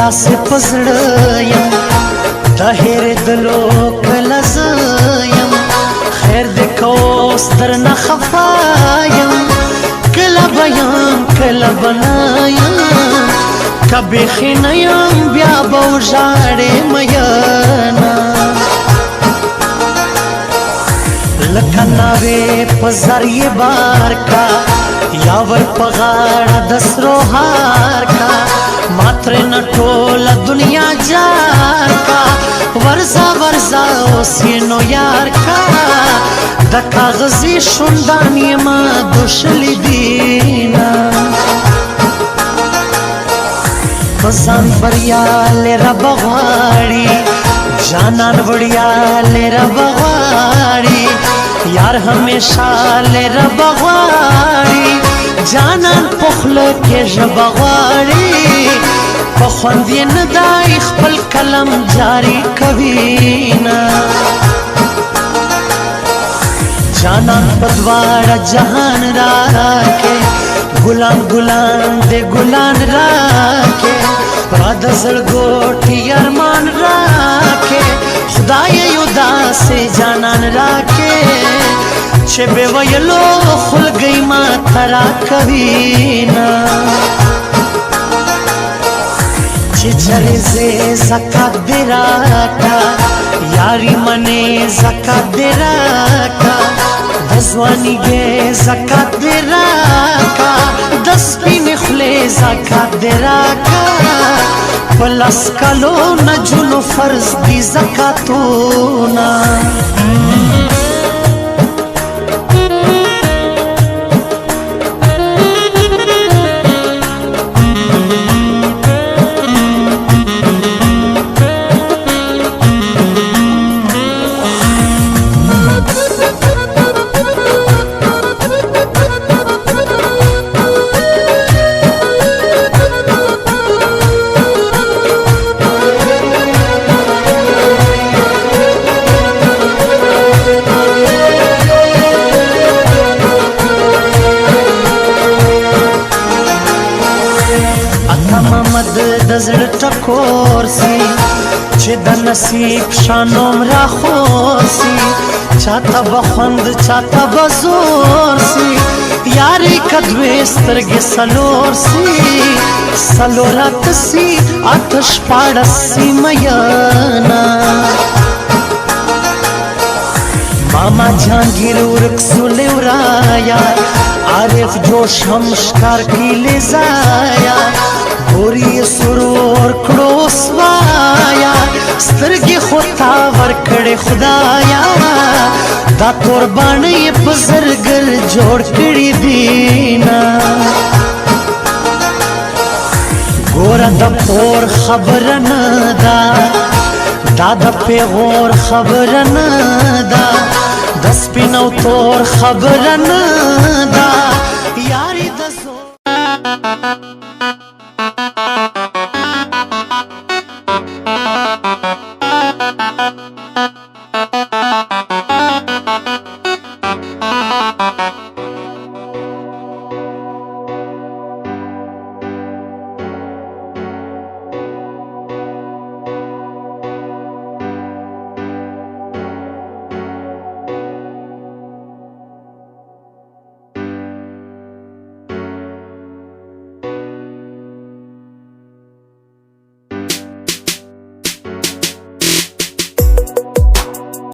داسې په زړه یم د هېرېدلو کله زه یم خیر دې که اوس درنه خفا یم کله به یم کله به نه یم که بیخي نه یم بیا به وژاړې مینه لکه ناوې په زر یې بار کا یا ور په غاړه د سرو هار کا ما ترېنه ټوله دنیا جار کا ورځه ورځه اوس یې نو یار کا د کاغذي شونډان یې ما دوشلي دینه په ځان بریالی رب غواړي جانان وړیالی رب غواړي یار همیشه لی رب غواړي جانان په خوله کې ژبه غواړي په خوند یې نه دی خپل قلم جاري کوي نه جانان په دواړه جهان راکې ګلان ګلان دې ګلان راکې را د زړګوټي ارمان راکې خدای یو داسې جانان راکې چې بې ویلو خلګۍ ماته راکوي نه چې چلې ځې زکات دې راکړه یاري منې زکات دې راکړه د ځوانیږې زکات دې راکړه د سپینې خولې زکات دې راکړه په لس کلو نجونو فرض دي زکاتونه د زړه ټکور سي چې د نصیب شانوم راخور سي چاته به خوند چاته به زور سي یاري که دوې سترګې څلور سي څلور اته سي اته شپاړس سي میینه ماما جهانگیر ورک سولی ورایا عارف جوش هم شکار کی لیزایا گوری سرور کڑو سوایا سترگی خودتا ورکڑ خدایا دا قربانی پزرگر جوڑ کڑی دینا گورا دا پور خبر ندا دا دا پیغور خبر ندا د سپینو تور خبر ندا یاری د زور